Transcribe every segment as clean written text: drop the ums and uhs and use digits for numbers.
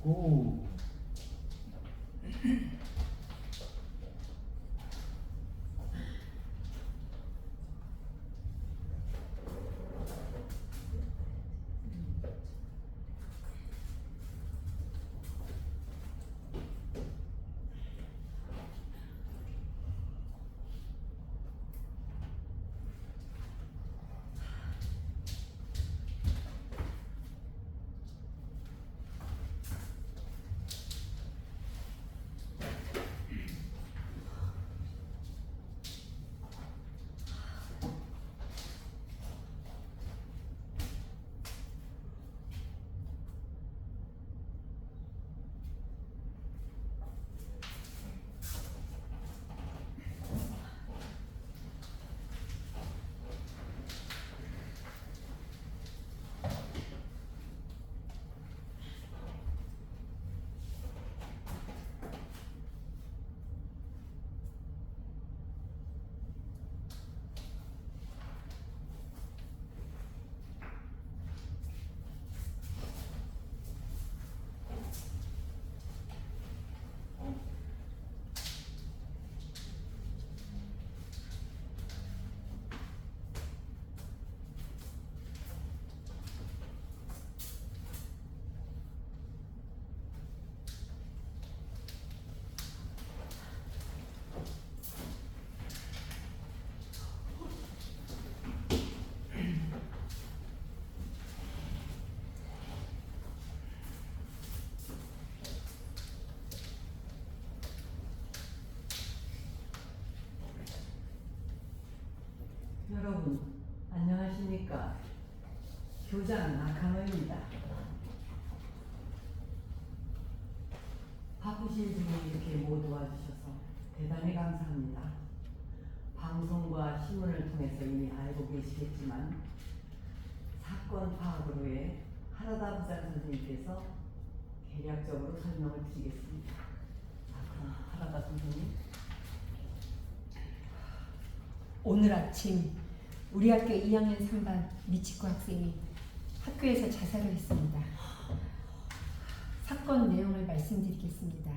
오. 여러분 안녕하십니까? 교장 나카노입니다. 바쁘신 분이 이렇게 모두 와주셔서 대단히 감사합니다. 방송과 신문을 통해서 이미 알고 계시겠지만 사건 파악을 위해 하라다 부장 선생님께서 개략적으로 설명을 드리겠습니다. 자, 그럼 하라다 선생님. 오늘 아침 우리 학교 2학년 3반 미치코 학생이 학교에서 자살을 했습니다. 사건 내용을 말씀드리겠습니다.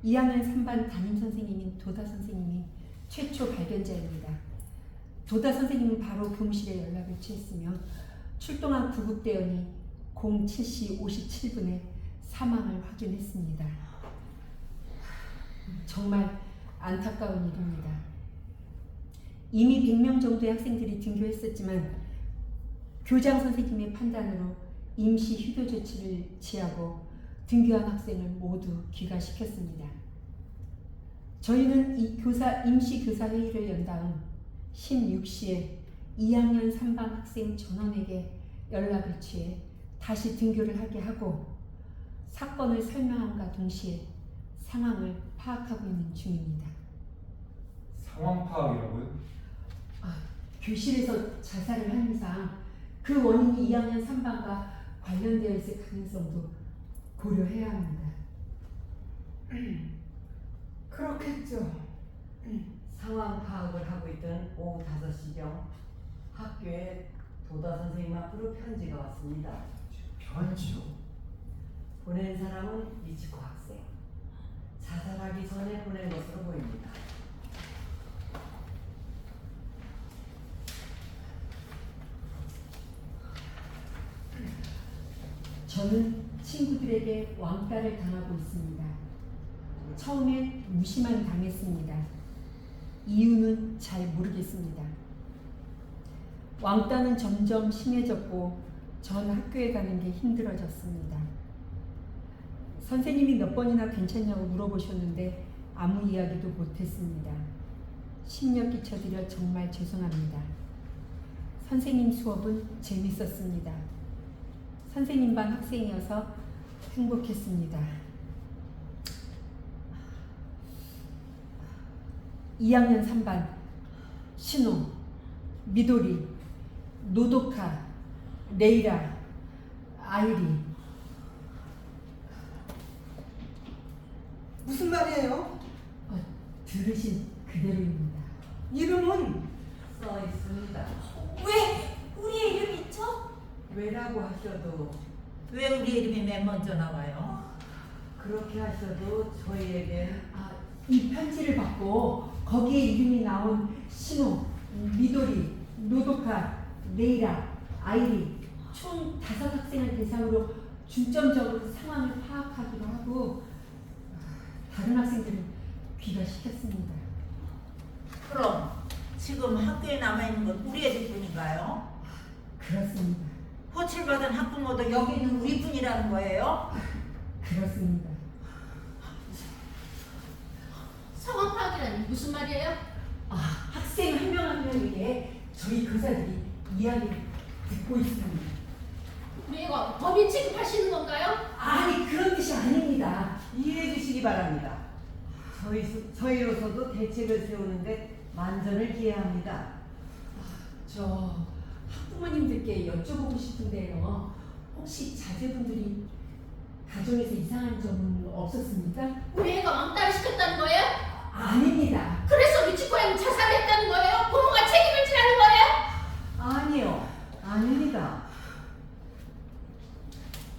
2학년 3반 담임선생님인 도다 선생님이 최초 발견자입니다. 도다 선생님은 바로 교무실에 연락을 취했으며 출동한 구급대원이 07시 57분에 사망을 확인했습니다. 정말 안타까운 일입니다. 이미 100명 정도의 학생들이 등교했었지만 교장 선생님의 판단으로 임시 휴교 조치를 취하고 등교한 학생을 모두 귀가시켰습니다. 저희는 이 임시 교사 회의를 연 다음 16시에 2학년 3반 학생 전원에게 연락을 취해 다시 등교를 하게 하고 사건을 설명함과 동시에 상황을 파악하고 있는 중입니다. 상황 파악이라고요? 교실에서 자살을 한 이상 그 원인이 2학년 3반과 관련되어 있을 가능성도 고려해야 합니다. 그렇겠죠. 상황 파악을 하고 있던 오후 5시경 학교에 도다 선생님 앞으로 편지가 왔습니다. 편지요? 보낸 사람은 미치코 학생. 자살하기 전에 보낸 것으로 보입니다. 저는 친구들에게 왕따를 당하고 있습니다. 처음엔 무시만 당했습니다. 이유는 잘 모르겠습니다. 왕따는 점점 심해졌고 전 학교에 가는 게 힘들어졌습니다. 선생님이 몇 번이나 괜찮냐고 물어보셨는데 아무 이야기도 못했습니다. 심려 끼쳐드려 정말 죄송합니다. 선생님 수업은 재밌었습니다. 선생님 반 학생이어서 행복했습니다. 2학년 3반 신호, 미도리, 노도카, 레이라, 아이리. 무슨 말이에요? 들으신 그대로입니다. 이름은? 써 있습니다. 왜 우리의 이름이 있죠? 왜라고 하셔도 왜 우리 이름이 맨 먼저 나와요? 그렇게 하셔도 저희에겐 이 편지를 받고 거기에 이름이 나온 신호, 미도리, 노도카, 레이라, 아이리 총 5학생을 대상으로 중점적으로 상황을 파악하기로 하고 다른 학생들은 귀가시켰습니다. 그럼 지금 학교에 남아있는 건 우리 애들뿐인가요? 그렇습니다. 호출받은 학부모도 여기 있는 우리뿐이라는 거예요? 그렇습니다. 상황 파악이라니 무슨 말이에요? 학생 한 명 한 명에게 저희 교사들이 이야기를 듣고 있습니다. 우리 애가 범인 취급하시는 건가요? 아니 그런 뜻이 아닙니다. 이해해 주시기 바랍니다. 저희로서도 대책을 세우는데 만전을 기해합니다. 저 학부모님들께 여쭤보고 싶은데요. 혹시 자제분들이 가정에서 이상한 점은 없었습니까? 우리 애가 왕따를 시켰다는 거예요? 아닙니다. 그래서 미치코양이 자살을 했다는 거예요? 부모가 책임을 지라는 거예요? 아니요, 아닙니다.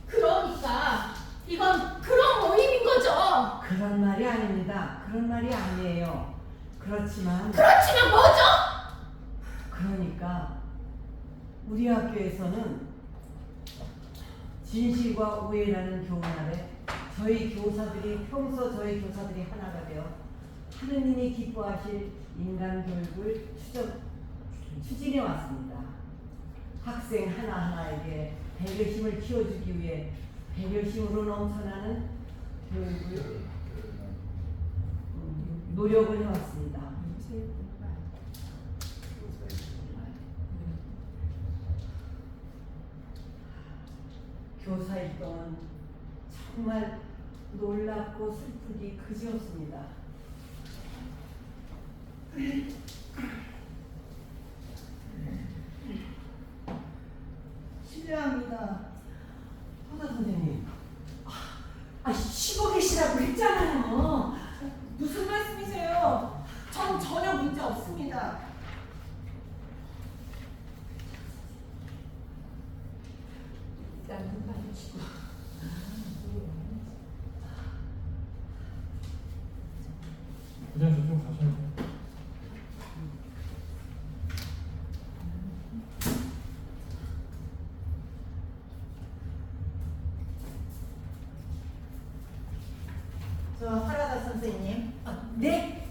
그러니까 이건 그런 모임인 거죠. 그런 말이 아닙니다. 그런 말이 아니에요. 그렇지만 뭐죠? 그러니까 우리 학교에서는 진실과 오해라는 교훈 아래 저희 교사들이 하나가 되어 하느님이 기뻐하실 인간 교육을 추진해 왔습니다. 학생 하나하나에게 배려심을 키워주기 위해 배려심으로 넘쳐나는 교육을 노력을 해왔습니다. 교사일 동안 정말 놀랍고 슬프기 그지없습니다. 실례합니다. 허사 선생님, 쉬고 계시라고 했잖아요. 무슨 말씀이세요? 전 전혀 문제 없습니다. 일단 눈 마주치고. 그냥 저쪽 가셔야 돼요. 저 하라다 선생님, 네?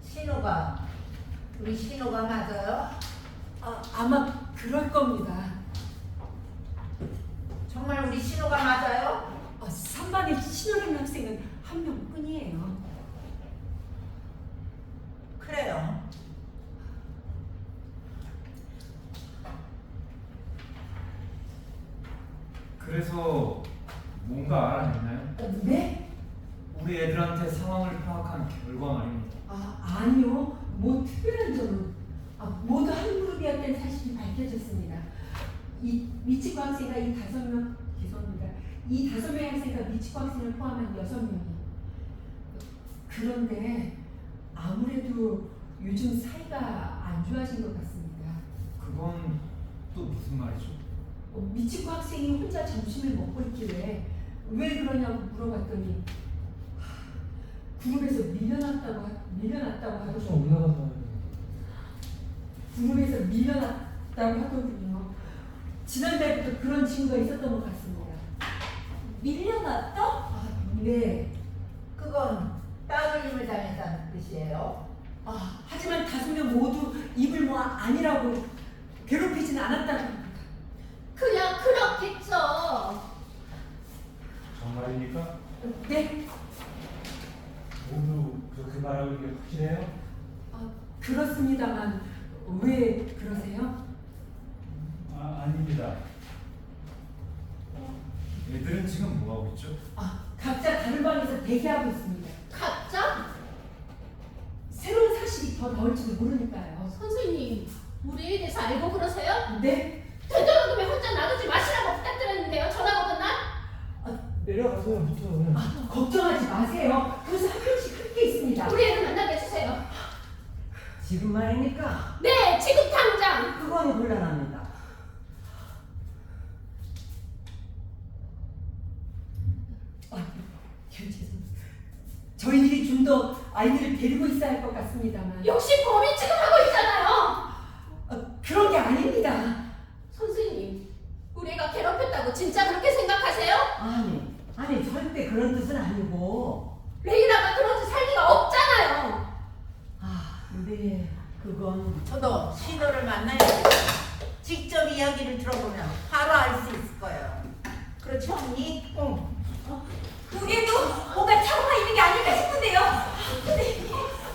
신호가 우리 신호가 맞아요? 아마 그럴 겁니다. 정말 우리 신호가 맞아요? 3반에 신호라는 학생은 한 명뿐이에요. 그래요. 그래서 뭔가 알아냈나요? 네? 우리 애들한테 상황을 파악한 결과 말입니다. 아니요. 뭐 특별한 점은 모두 한 그룹이었다는 사실이 밝혀졌습니다. 이 미치코 학생과 이 5명 죄송합니다. 이 5명의 학생과 미치코 학생을 포함한 6명이. 그런데 아무래도 요즘 사이가 안 좋아진 것 같습니다. 그건 또 무슨 말이죠? 미치코 학생이 혼자 점심을 먹고 있길래 왜 그러냐고 물어봤더니 그룹에서 밀려났다고 하더라고요. 올라가서 그룹에서 밀려났다고 하거든요. 지난달부터 그런 징후가 있었던 것 같습니다. 밀려났다? 네. 그건 따돌림을 당했다는 뜻이에요. 하지만 5명 모두 입을 모아 아니라고 괴롭히진 않았다고 합니다. 그냥 그렇겠죠. 정말입니까? 네. 모두 그렇게 말하고 이게 확실해요? 그렇습니다만 왜 그러세요? 아닙니다. 애들은 지금 뭐 하고 있죠? 각자 다른 방에서 대기하고 있습니다. 가짜? 새로운 사실이 더 나올지도 모르니까요. 선생님, 우리에 대해서 알고 그러세요? 네. 되도록이면 혼자 놔두지 마시라고 부탁드렸는데요. 전화 오던 날? 내려가세요, 부터. 걱정하지 마세요. 교수 한 명씩 함께 있습니다. 우리 애를 만나게 해주세요. 지금 말입니까? 네, 지금 당장. 그건 곤란합니다. 죄송합니다. 저희들이 좀 더 아이들을 데리고 있어야 할 것 같습니다만. 역시 범인 취급하고 있잖아요. 그런 게 아닙니다. 선생님, 우리 애가 괴롭혔다고 진짜 그렇게 생각하세요? 아니 절대 그런 뜻은 아니고. 레이라가 그런 짓 할 리가 없잖아요. 네, 그건 저도 신호를 만나야 직접 이야기를 들어보면 바로 알 수 있을 거예요. 그렇지 언니? 우리도 뭔가 착오가 있는 게 아닐까 싶은데요. 근데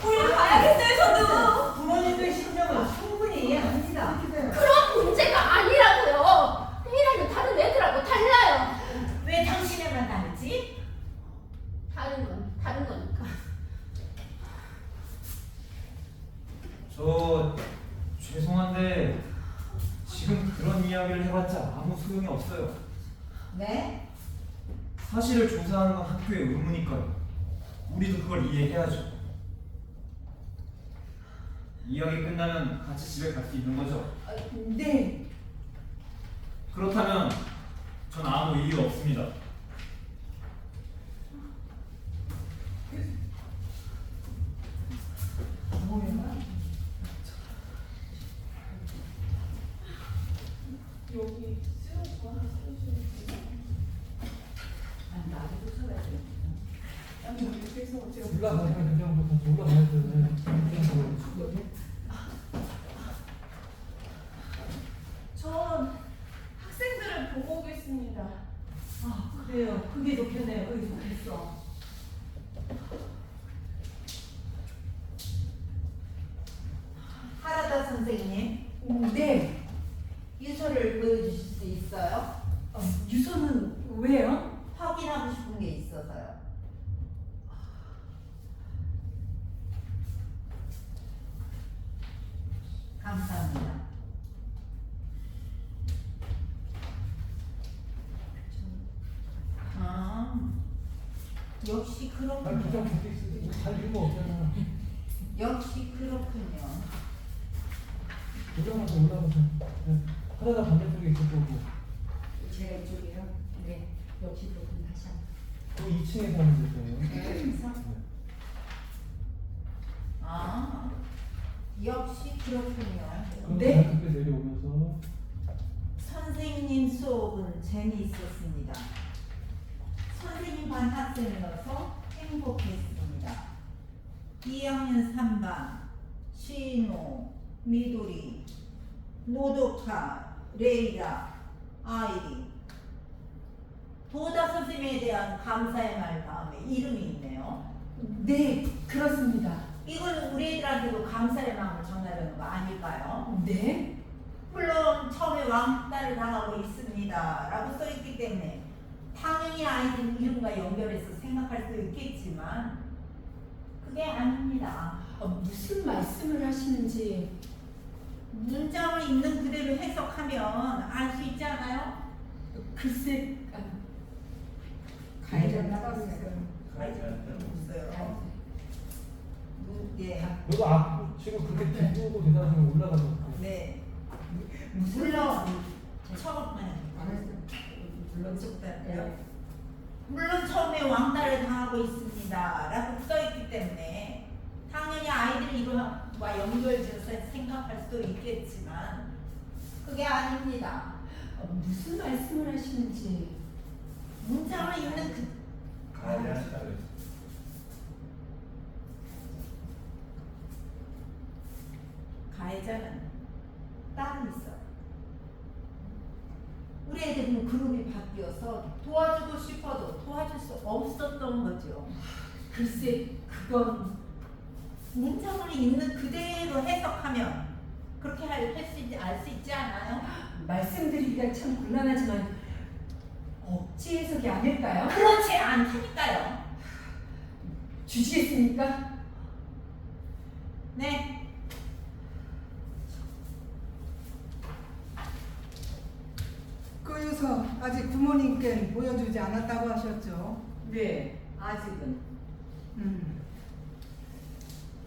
우리를 봐야겠어요, 저도. 부모님의 심정은 충분히 이해합니다. 그런 문제가 아니라고요. 레이라는 다른 애들하고 달라요. 왜 당신에만 다르지? 다른 건 다른 거니까. 저 죄송한데 지금 그런 이야기를 해봤자 아무 소용이 없어요. 네? 사실을 조사하는 건 학교의 의무니까요. 우리도 그걸 이해해야죠. 이야기 끝나면 같이 집에 갈 수 있는 거죠? 네. 그렇다면 전 아무 이유 없습니다. 여기 쓰러져. 나도 쳐야 돼. 그래서 제가 올라가야 된다고 같이 올라가야 돼. 전 학생들을 보고 오겠습니다. 그래요. 그게 좋겠네요. 그게 좋겠어. 하라다 선생님, 네. 유서를 보여주실 수 있어요? 유서는 왜요? 확인하고 싶은 게 있어서요. 감사합니다. 역시 아니 그냥 그렇군요. 그렇게 쓰지. 잘 이유가 없잖아. 역시 그렇군요. 올라가서. 네. 하나가 반대쪽에 있을 거고. 제가 이쪽이요. 네. 역시 그렇군 다시 한번. 그 2층에 사는 될 거예요. 그래서? 역시 그렇군요. 그럼 네. 그렇게 내려오면서 선생님 수업은 재미있었습니다. 선생님 반 학생이어서 행복했습니다. 2학년 3반 신호, 미도리, 노도카, 레이라, 아이리. 도다 선생님에 대한 감사의 말 다음에 이름이 있네요. 네, 그렇습니다. 이건 우리 애들한테도 감사의 마음을 전하려는 거 아닐까요? 네. 물론 처음에 왕따를 당하고 있습니다 라고 써있기 때문에 당연히 아이들 이름과 연결해서 생각할 수도 있겠지만 그게 아닙니다. 무슨 말씀을 하시는지. 문장을 있는 그대로 해석하면 알 수 있지 않아요? 글쎄. 가해자는 따라오세요. 없어요. 예. 너도 지금 그렇게 뒤보고 대단하면 올라가서. 네. 무슨 물론 처음에 물론 물론 처음에 왕따를 당하고 있습니다 라고 써있기 때문에 당연히 아이들 이름과 연결지어서 생각할 수도 있겠지만 그게 아닙니다. 무슨 말씀을 하시는지. 문장을 읽는 그 가해자는 따로 있어요. 우리 애들은 그룹이 바뀌어서 도와주고 싶어도 도와줄 수 없었던 거죠. 글쎄, 그건 문장을 읽는 그대로 해석하면 그렇게 알 수 있지 않아요? 말씀드리기가 참 곤란하지만 억지 해석이 아닐까요? 그렇지 않다니까요. 주시겠습니까? 네. 그 유서 아직 부모님께 보여주지 않았다고 하셨죠? 네, 아직은.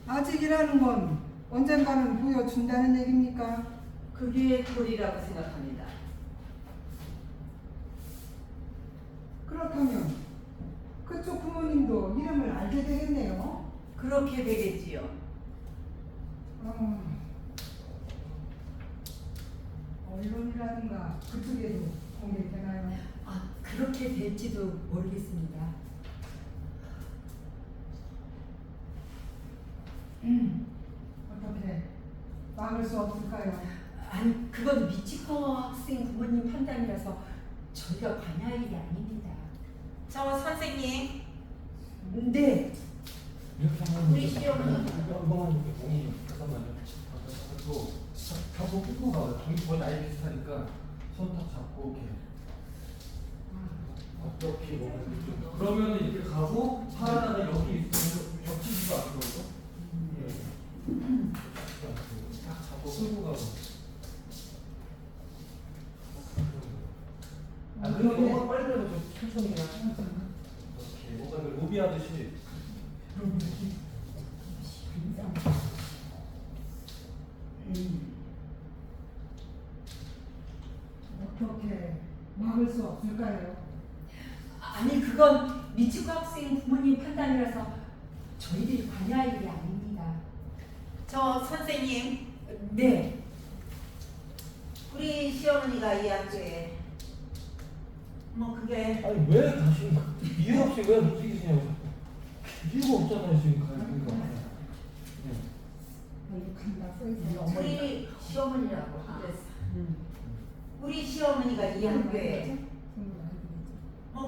아직이라는 건 언젠가는 보여준다는 얘기입니까? 그게 도리라고 생각합니다. 그렇다면 그쪽 부모님 이름을 알게 되겠네요. 그렇게 되겠지요. 언론이라든가 그쪽에도 공개되나요? 아, 그렇게 될지도 모르겠습니다. 어떻게 막을 수 없을까요? 아니, 그건 미치코 학생 부모님 판단이라서 저희가 관여할 일이 아닙니다. 저 선생님, 네, 이렇게 하면 우리 시험은 한번만 이렇게 공이 잠깐만요. 또 잡고 끌고 가요. 당연히 거의 나이 비슷하니까 손 탁 잡고 이렇게 어떻게 보면 좀 그러면 이렇게 가고 하나가 여기 있으면 겹치지도 않고 딱 잡고 끌고 가고. 아 그리고 뭔가 빨리 가서 천천히 그냥 이렇게 뭔가 로비하듯이. 어떻게 막을 수 없을까요? 아니, 그건 미치코 학생 부모님 판단이라서 저희들이 관여할 일이 아닙니다. 저 선생님, 네, 우리 시어머니가 이 학교에 그게 아니 왜 다시 이유 없이 왜 움직이시냐고 자꾸. 이유가 없잖아요 지금 가는 거. 여기 간다 써있어요. 우리 시어머니라고 그랬어. 우리 시어머니가 이 학교에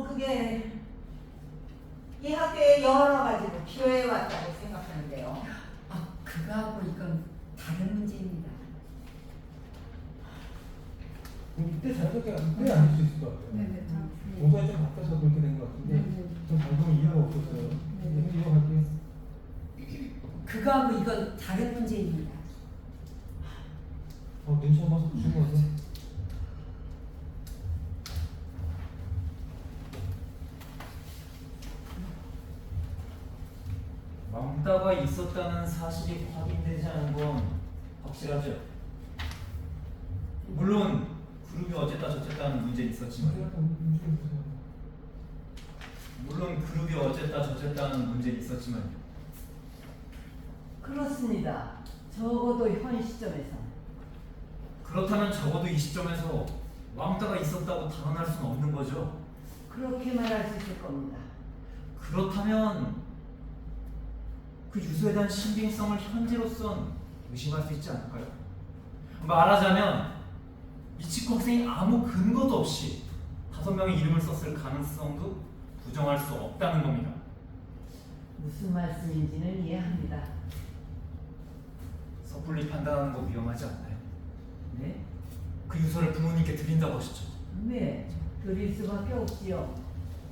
그게 이 학교에 여러 가지로 기여해 왔다고 생각하는데요. 아, 그거하고 이건 다른 문제입니다. 이때 자연스럽게 이때 아닐 수 있을 것 같아요. 네네. 동선이 좀 바뀌어서 그렇게 된 것 같은데 좀 방금 이유가 없었어요. 이어갈게요. 그거하고 이건 다른 문제입니다. 눈치 한 번 주신 거죠? 왕따가 있었다는 사실이 확인되지 않은 건 확실하죠. 물론 그룹이 어쨌다 저쨌다는 문제는 있었지만 그렇습니다. 적어도 현 시점에서. 그렇다면 적어도 이 시점에서 왕따가 있었다고 단언할 수는 없는 거죠. 그렇게 말할 수 있을 겁니다. 그렇다면 그 유서에 대한 신빙성을 현재로선 의심할 수 있지 않을까요? 말하자면 미치코 학생이 아무 근거도 없이 5명의 이름을 썼을 가능성도 부정할 수 없다는 겁니다. 무슨 말씀인지는 이해합니다. 섣불리 판단하는 거 위험하지 않나요? 네? 그 유서를 부모님께 드린다고 하셨죠. 네, 드릴 수밖에 없지요.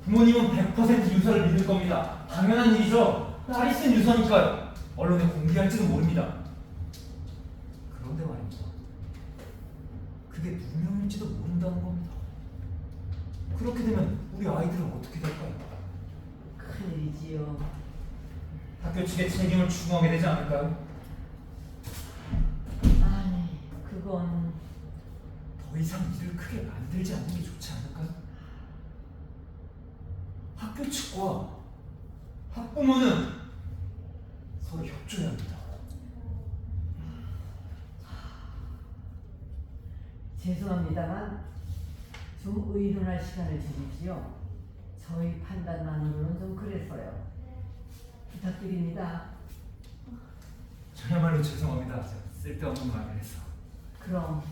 부모님은 100% 유서를 믿을 겁니다. 당연한 일이죠. 딸이 쓴 유서니까요. 언론에 공개할지도 모릅니다. 그런데 말입니다. 그게 누명일지도 모른다는 겁니다. 그렇게 되면 우리 아이들은 어떻게 될까요? 큰일이지요. 학교 측에 책임을 추궁하게 되지 않을까요? 아니, 그건 더 이상 일을 크게 만들지 않는 게 좋지 않을까요? 학교 측과 학부모는 서로 협조해야 합니다. 죄송합니다만 좀 의논할 시간을 주십시오. 저희 판단만으로는 좀 그래서요. 부탁드립니다. 저야말로 죄송합니다. 제가 쓸데없는 말을 해서. 그럼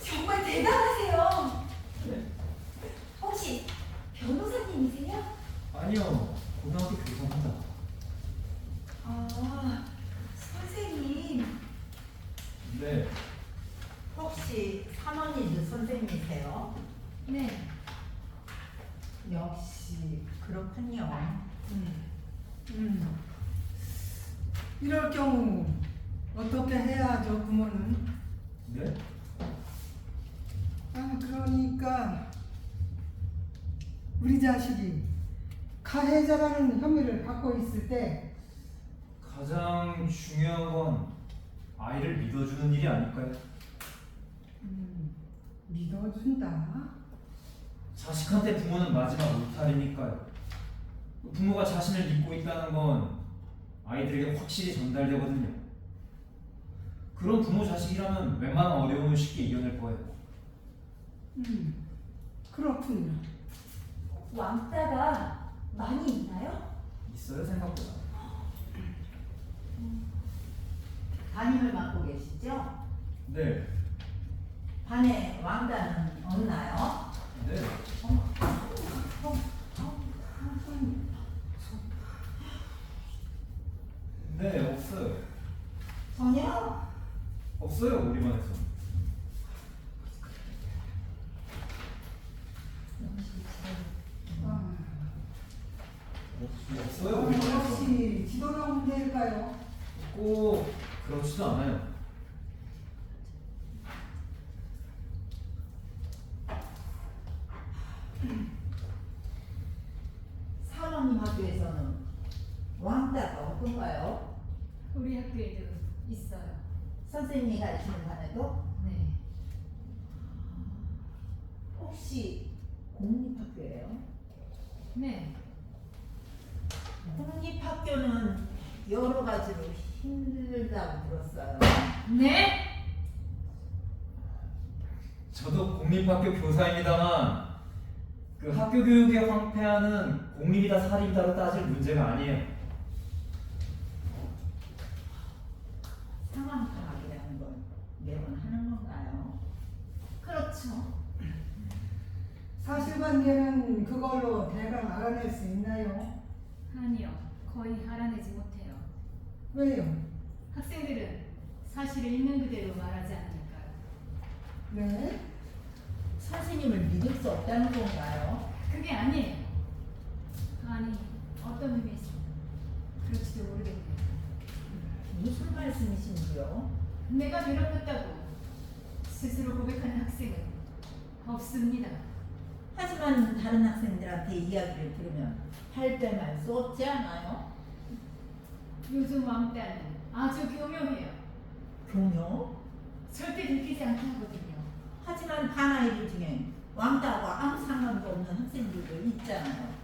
정말 대단하세요. 네? 혹시 변호사님이세요? 아니요. 고등학교 교사입니다. 아, 선생님. 네. 혹시 삼원이주 선생님이세요? 네. 역시 그렇군요. 이럴 경우 어떻게 해야 하죠, 부모는? 네? 그러니까 우리 자식이 가해자라는 혐의를 받고 있을 때 가장 중요한 건 아이를 믿어주는 일이 아닐까요? 믿어준다. 자식한테 부모는 마지막 울타리니까요. 부모가 자신을 믿고 있다는 건 아이들에게 확실히 전달되거든요. 그런 부모 자식이라면 웬만한 어려움을 쉽게 이겨낼 거예요. 그렇군요. 왕따가 많이 있나요? 있어요, 생각보다. 담임을 맡고 계시죠? 네, 반에 왕따는 없나요? 네. 네, 없어요. 전혀? 없어요, 우리 반에서. 없어요, 우리 반에서. 혹시 지도가 문제일까요? 꼭 그렇지도 않아요. 사모님 학교에서는 왕따가 어떤가요? 우리 학교에도 있어요. 선생님이 가르치는 반에도? 네. 혹시 공립학교예요? 네. 공립학교는 여러 가지로 힘들다고 들었어요. 네? 저도 공립학교 교사입니다만 그 학교 교육의 황폐화는 공립이다 사립이다로 따질 문제가 아니에요. 상황 파악이라는 걸 매번 하는 건가요? 그렇죠. 사실관계는 그걸로 대강 알아낼 수 있나요? 아니요. 거의 알아내지 못해요. 왜요? 학생들은 사실을 있는 그대로 말하지 않으니까요. 네? 선생님을 믿을 수 없다는 건가요? 그게 아니에요. 아니, 어떤 의미에서 그럴지도 모르겠네요. 무슨 말씀이신지요? 내가 괴롭혔다고 스스로 고백하는 학생은 없습니다. 하지만 다른 학생들한테 이야기를 들으면 발뺌할 수 없지 않아요? 요즘 왕따는 아주 교묘해요. 교묘? 절대 들키지 않게 하거든요. 하지만 반 아이들 중엔 왕따하고 아무 상관도 없는 학생들도 있잖아요.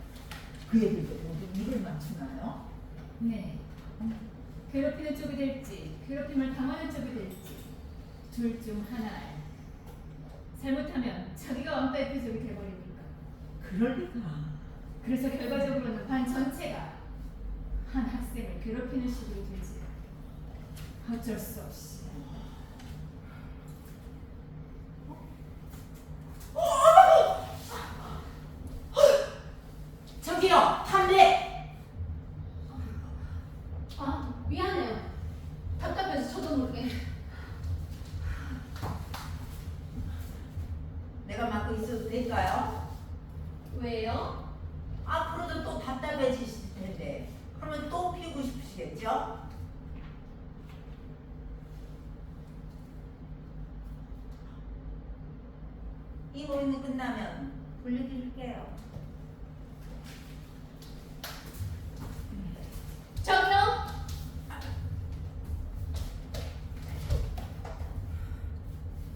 그 애들도 모두 입을 맞추나요? 네. 괴롭히는 쪽이 될지 괴롭힘을 당하는 쪽이 될지 둘 중 하나예요. 잘못하면 자기가 왕따의 표적이 돼버리니까. 그럴 리가. 그래서 결과적으로는 반 전체가 한 학생을 괴롭히는 식으로 되지. 어쩔 수 없이. 저기요, 탐례! 아, 미안해요. 답답해서 저도 모르게. 내가 맡고 있어도 될까요? 왜요? 앞으로도 또 답답해지실 텐데 그러면 또 피우고 싶으시겠죠? 이 모임이 끝나면 불러드릴게요. 저기요.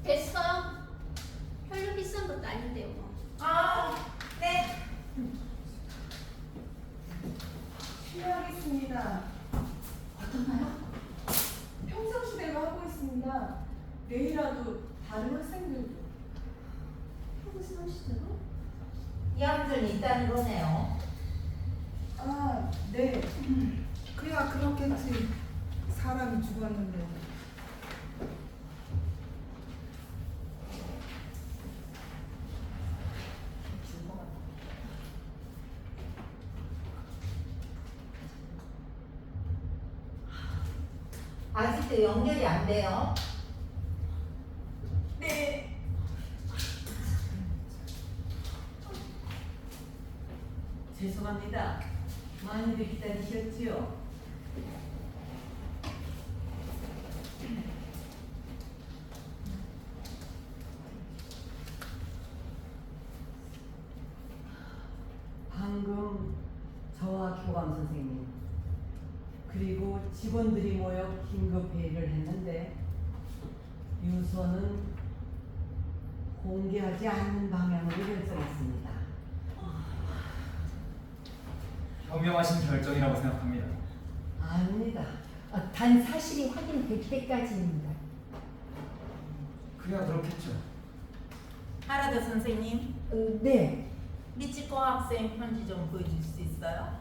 됐어요. 별로 비싼 것도 아닌데요. 뭐. 아, 네. 실례하겠습니다. 어떤가요? 평상시대로 하고 있습니다. 내일라도 다른 학생들도. 평상시대로? 얌전히 있다는 거네요. 아, 네. 그야 그렇겠지. 사람이 죽었는데. 아직도 연결이 안 돼요. 네. 죄송합니다. 많이들 기다리셨지요? 방금 저와 교감 선생님 그리고 직원들이 모여 긴급 회의를 했는데 유서는 공개하지 않는 방향으로 결정했습니다. 현명하신 결정이라고 생각합니다. 아닙니다. 단 사실이 확인될 때까지입니다. 그래야 그렇겠죠. 하라드 선생님, 네. 미치코 학생 편지 좀 보여줄 수 있어요?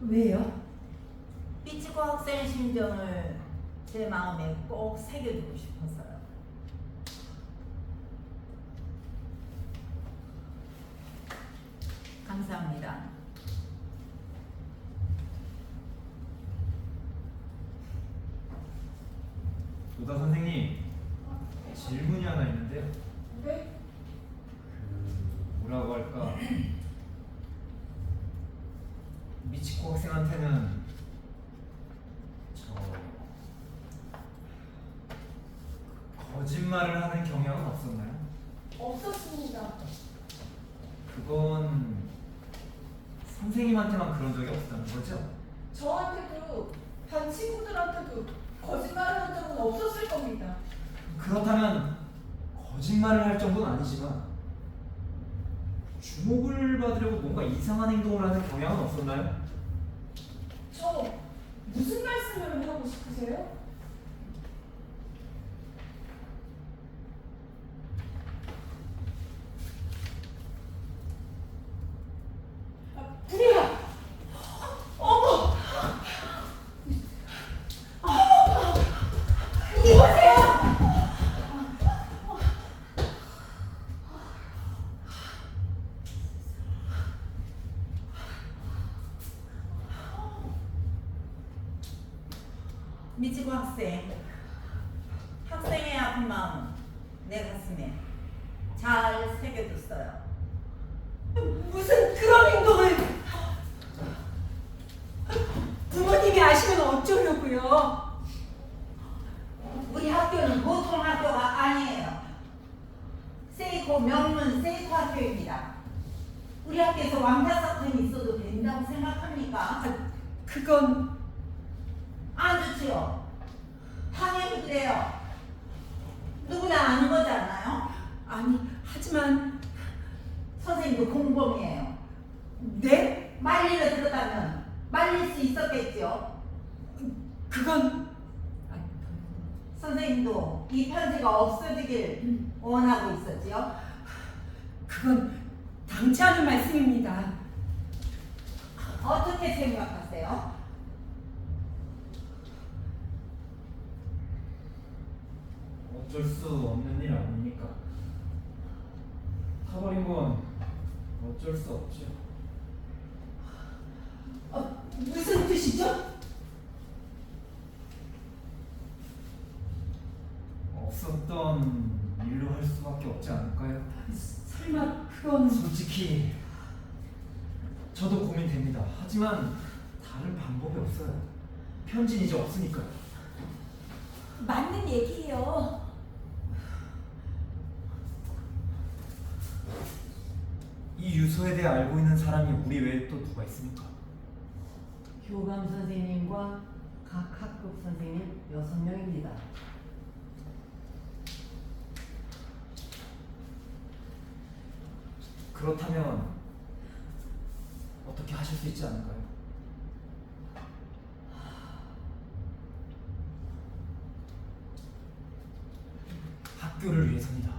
왜요? 미치코 학생의 심정을 제 마음에 꼭 새겨두고 싶어서요. 감사합니다. 노다 선생님, 질문이 하나 있는데요. 네? 뭐라고 할까? 미치코 학생한테는 거짓말을 하는 경향은 없었나요? 없었습니다. 그건 선생님한테만 그런 적이 없었다는 거죠? 저한테도 반 친구들한테도 거짓말을 한 적은 없었을 겁니다. 그렇다면 거짓말을 할 정도는 아니지만 주목을 받으려고 뭔가 이상한 행동을 하는 경향은 없었나요? 저 무슨 말씀을 하고 싶으세요? 불이야! 어머! 이보세요! 미치코 학생, 학생의 아픈 마음 내 가슴에 잘 새겨뒀어요. 무슨 그런 행동을 부모님이 아시면 어쩌려고요? 우리 학교는 보통 학교가 아니에요. 세이코 명문 세이코 학교입니다. 우리 학교에서 왕자 사건이 있어도 된다고 생각합니까? 그건 안 좋지요. 당연히 그래요. 누구나 아는 거지 않나요? 아니 하지만 선생님도 공범이에요. 네? 말리러 들어가면 말릴 수 있었겠죠. 그건 선생님도 이 편지가 없어지길 원하고 있었지요. 그건 당치 않은 말씀입니다. 어떻게 생각하세요? 어쩔 수 없는 일 아닙니까? 타버린 건 어쩔 수 없죠. 무슨 뜻이죠? 없었던 일로 할 수밖에 없지 않을까요? 설마 그건 솔직히 저도 고민됩니다. 하지만 다른 방법이 없어요. 편지는 이제 없으니까요. 맞는 얘기예요. 이 유서에 대해 알고 있는 사람이 우리 외에 또 누가 있습니까? 교감 선생님과 각 학급 선생님 6명입니다. 그렇다면 어떻게 하실 수 있지 않을까요? 학교를 위해서입니다.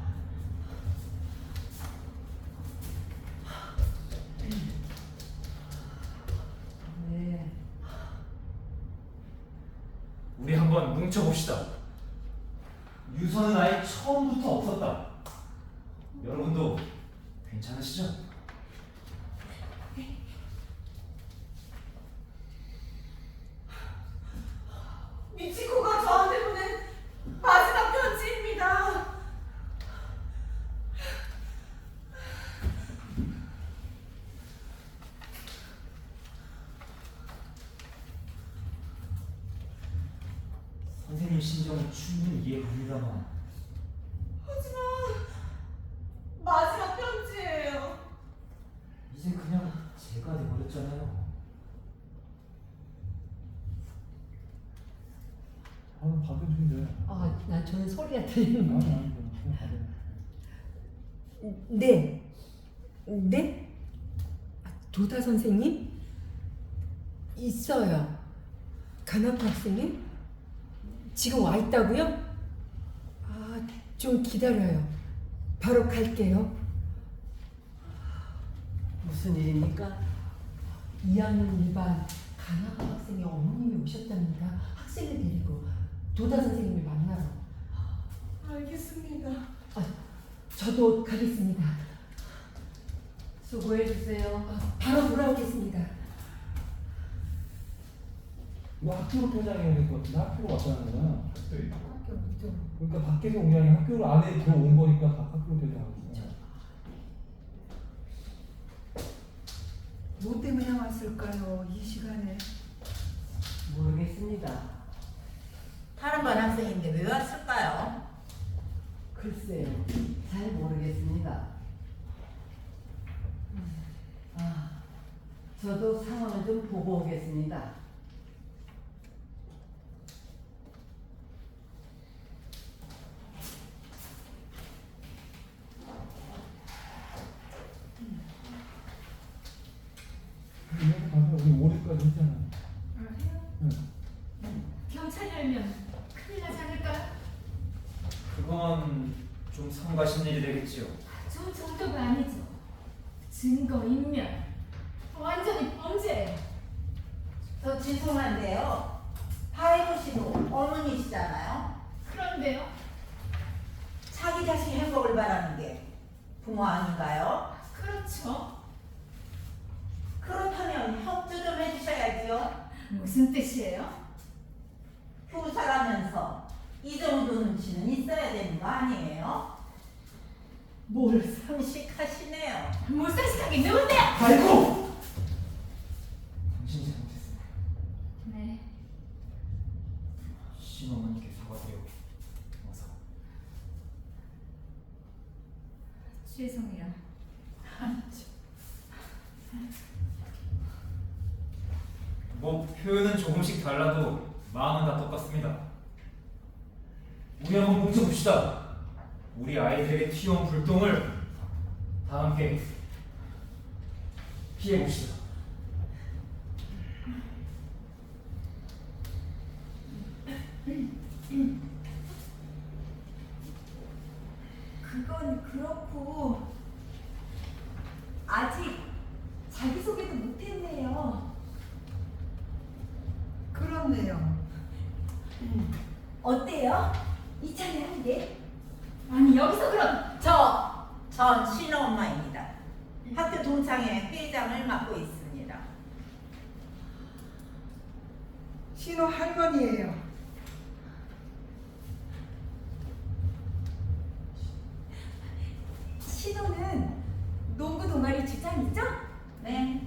네. 우리 한번 뭉쳐봅시다. 유서는 아예 처음부터 없었다. 여러분도 괜찮으시죠? 미치코가 저한테 보낸 마지막 편지입니다. 선생님 심정은 충분히 이해갑니다만 하지만 마지막 편지예요. 이제 그냥 제가 돼버렸잖아요. 받으시면 돼. 난 저는 소리가 들리는 아니, 건데. 아니, 그냥 받아요. 네. 네? 도다 선생님? 있어요. 간호과 학생님? 지금 와 있다고요? 좀 기다려요. 바로 갈게요. 무슨 일입니까? 2학년 일반 간호과 학생의 어머님이 오셨답니다. 학생을 데리고 도다 선생님을 만나러. 알겠습니다. 저도 가겠습니다. 수고해주세요. 바로 돌아오겠습니다. 뭐 학교로 포장해야 될 것 같은데 학교로 왔다는 거야. 학교 있고. 그러니까 밖에서 온 게 아니라 학교 안에 들어온 거니까 학교로 포장하는 거야. 뭐 때문에 왔을까요? 이 시간에. 모르겠습니다. 다른 반 학생인데 왜 왔을까요? 글쎄요. 잘 모르겠습니다. 저도 상황을 좀 보고 오겠습니다. 이렇게 가서 우리 5일까지 했잖아. 해요? 응. 경찰이 알면 큰일 나지 않을까요? 그건 좀 성가신 일이 되겠지요. 저 정도가 아니죠. 증거인멸. 완전히 범죄예요. 저 죄송한데요. 바이브 씨도 어머니시잖아요. 그런데요? 자기 자식 행복을 바라는 게 부모 아닌가요? 그렇죠. 그렇다면 협조 좀 해주셔야지요. 무슨 뜻이에요? 교사라면서 이 정도 눈치는 있어야 되는 거 아니에요? 뭘 상식하시네요. 못상식하게 누군데요? 아이고! 당신이 잘못했습니다. 네. 신어머니께 사과드려. 어서. 죄송해요. 뭐 표현은 조금씩 달라도 마음은 다 똑같습니다. 우리 한번 뭉쳐봅시다. 우리 아이들에게 튀어온 불똥을 다 함께 피해봅시다. 그건 그렇고 아직 자기소개도 못했네요. 그렇네요. 어때요? 이참에 하는 게? 아니 여기서 그럼 전 신호엄마입니다. 학교 동창회 회장을 맡고 있습니다. 신호 할머니예요. 신호는 농구 동아리 주장이죠? 네,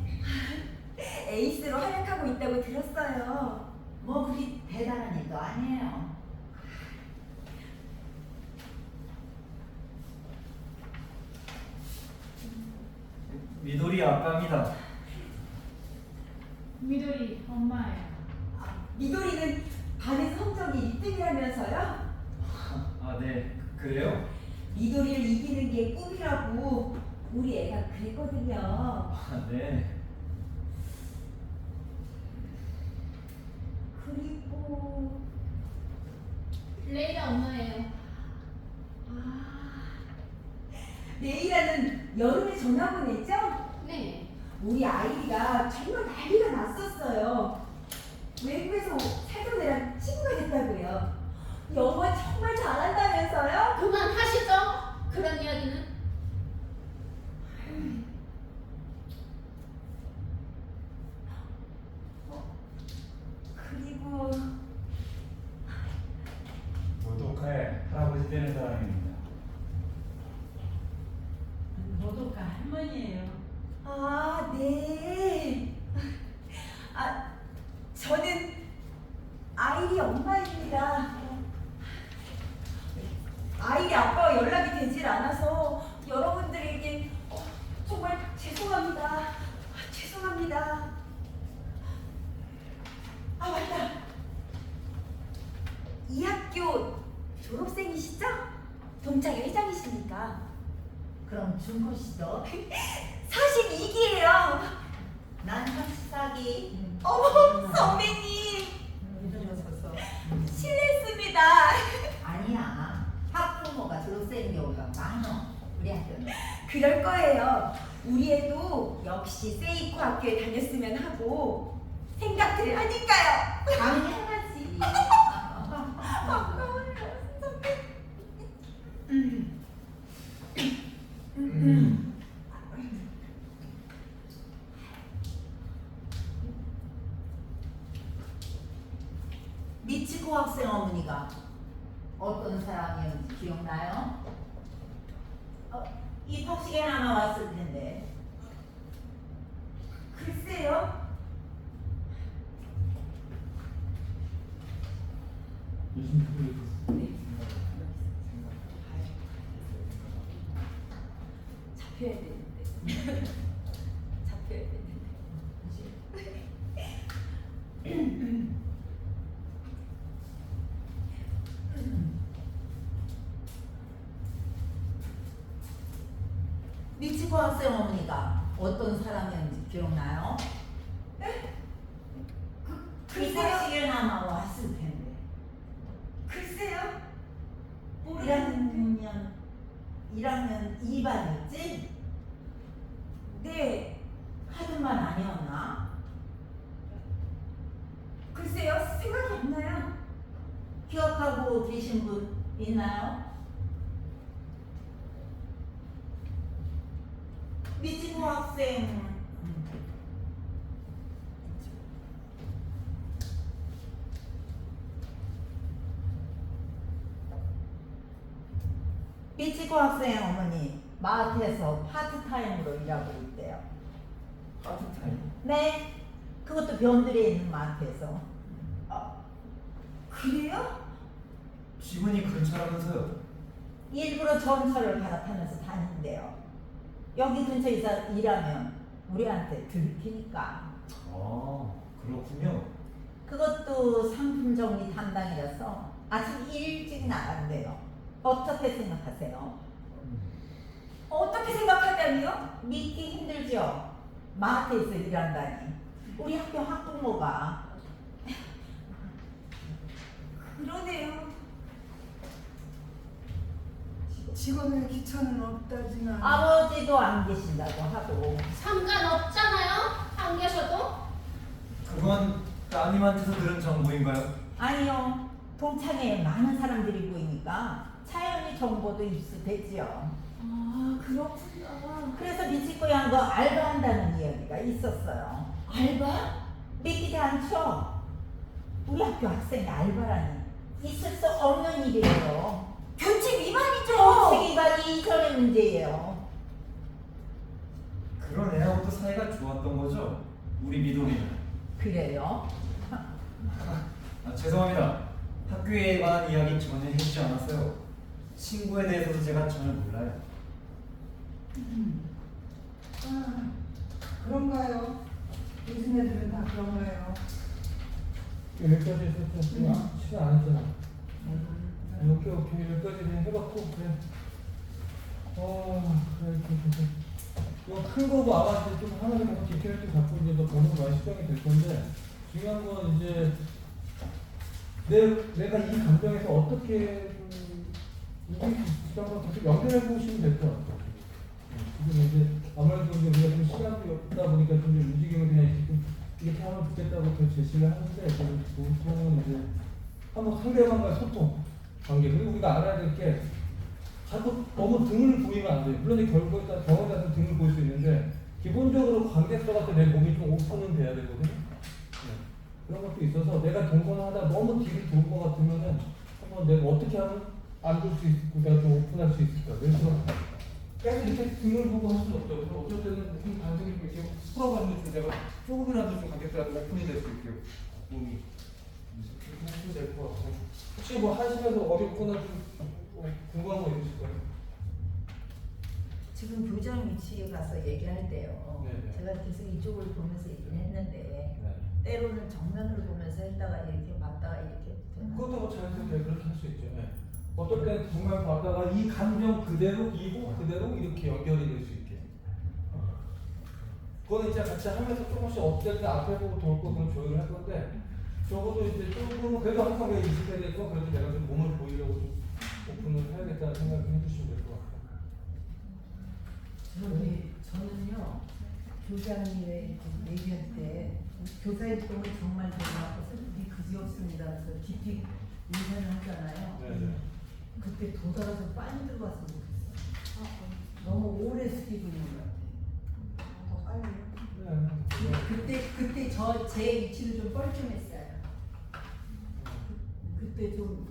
에이스로 활약하고 있다고 들었어요. 뭐 그리 대단한 일도 아니에요. 미도리 아빠입니다. 미도리 엄마예요. 미도리는 반에서 성적이 1등이라면서요? 아, 네. 그래요? 미도리를 이기는 게 꿈이라고 우리 애가 그랬거든요. 아, 네. 그리고 레이라 엄마예요. 레이라는 여름에 전화 보냈죠? 네. 우리 아이가 정말 난리가 났었어요. 외국에서 살던 애랑 친구가 됐다고요. 영어 정말 잘한다면서요? 그만하시죠. 그런 이야기는. 그리고 모독할 할아버지 되는 사람입니다. 노독가 할머니예요. 아, 네. 저는 아이리 엄마입니다. 아이리 아빠와 연락이 되질 않아서 동창회 회장이시니까. 그럼 준호 씨도 42기예요. 난 34기. 어머, 선배님. 늦었었어. 실례했습니다. 아니야. 학부모가 더 센 경우가 많아. 우리 학교는. 그럴 거예요. 우리 애도 역시 세이코 학교에 다녔으면 하고 생각들을 하니까요. 당연하지. 미치코 학생 어머니가 어떤 사람이었는지 기억나요? 입학식에 아마 왔을 텐데. 글쎄요. 열심히 듣고 잡혀야 되는데. 잡혀야 되는데. 미치코 학생 어머니가 어떤 사람이었는지 기억나요? 글쎄요. 입학식에 아마 왔을 텐데. 글쎄요. 모르겠는데. 1학년 2반이었지? 네. 하던만 아니었나? 글쎄요. 생각이 안 나요. 기억하고 계신 분 있나요? 미치코 학생 미치코 학생 어머니 마트에서 파트타임으로 일하고 있대요. 파트타임. 네, 그것도 변두리에 있는 마트에서. 그래요? 기분이 근처라면서요. 일부러 전철을 갈아타면서 다닌대요. 여기 근처에서 일하면 우리한테 들키니까. 아, 그렇군요. 그것도 상품 정리 담당이라서 아침 일찍 나간대요. 어떻게 생각하세요? 어떻게 생각하냐니요? 믿기 힘들죠? 마트에서 일한다니. 우리 학교 학부모가. 그러네요. 직원의 기천은 없다지만 아버지도 안 계신다고 하고. 상관없잖아요. 안 계셔도. 그건 따님한테서 들은 정보인가요? 아니요. 동창회에 많은 사람들이 보이니까 자연히 정보도 입수되지요. 아, 그렇구나. 그래서 미치코 양도 알바한다는 이야기가 있었어요. 알바? 믿기지 않죠? 우리 학교 학생이 알바라니 있을 수 없는 일이에요. 규칙 위반이죠. 규칙 위반이 이전의 문제예요. 그런 애하고도 사이가 좋았던 거죠? 우리 미도리는. 그래요? 아, 죄송합니다. 학교에 관한 이야기 전혀 해주지 않았어요. 친구에 대해서도 제가 전혀 몰라요. 아, 그런가요? 요즘 애들은 다 그런가요? 여기까지 했었잖아. 시간 안 했잖아. 오케이 여기까지 그냥 해봤고 그래. 그래. 이거 큰 거고 아마 이제 좀 하나를 계속 디테일을 좀 갖고 이제 너 보는 거 많이 시정이 될 건데 중요한 건 이제 내가 이 감정에서 어떻게 움직일 수 있을까 한번 계속 연결해 보시면 될 것 같아요. 지금 이제 아무래도 이제 우리가 좀 시간이 없다 보니까 좀 움직임을 그냥 이렇게 하면 좋겠다고 그 제시를 하는데 보통은 이제 한번 상대방과의 소통 관계 그리고 우리가 알아야 될 게 자꾸 너무 등을 보이면 안 돼요. 물론 결국에 따라 경험에 따라서 등을 보일 수 있는데 기본적으로 관계성 같은 내 몸이 좀 오픈은 돼야 되거든요. 네. 그런 것도 있어서 내가 동거하다 너무 뒤를 도는 것 같으면은 한번 내가 어떻게 하면 안 볼 수 있고 내가 좀 오픈할 수 있을까. 그래서 계속 이렇게 등을 보고 할 수는 없죠. 그래서 어쩔 때는 좀 반성이 이렇게 풀어가는 중 내가 조금이라도 좀 관객들한테 오픈이 될 수 있게 몸이 그렇게 하시면 될 것 같고 혹시 뭐 하시면서 어렵거나 좀 궁금한 거 있으실까요? 지금 교장 위치에 가서 얘기할 때요. 네네. 제가 계속 이쪽을 보면서 얘기를 했는데 네. 때로는 정면으로 보면서 했다가 이렇게 맞다가 이렇게 되나? 그것도 뭐 자연스럽게 그렇게 할 수 있죠. 네. 어떨 때는 정말 봤다가 이 감정 그대로 이고 그대로 이렇게 연결이 될 수 있게. 그거는 이제 같이 하면서 조금씩 어쨌든 앞에 보고 돌고 그런 조율을 할 건데 적어도 이제 조금 그래도 항상 왜 익숙해야 될 거 그래도 내가 좀 몸을 보이려고 좀 오픈을 해야겠다는 생각을 해주시면 될 것 같아요. 저는요 교장님의 얘기할 때 교사활동은 정말 제가 솔직히 그지없습니다. 그래서 깊이 인사를 하잖아요. 네네. 그때 도달아서 빨리 들어갔으면 좋겠어요. 너무 오래 숙이고 있는 것 같아요. 그때 제 위치도 좀 뻘쭘했어요. 그때 좀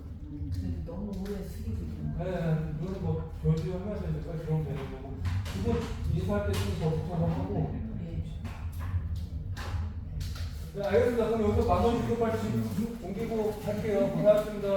그래도 너무 오래 숙이고 있는 것 같아요. 네, 이거는 뭐 교류하면서 이제 빨리 들어오면 되는 거고 이거 인사할 때 좀 더 부탁을 하고 네, 알겠습니다. 그럼 여기서 만원 주고 빨리 옮기고 할게요. 고생하셨습니다.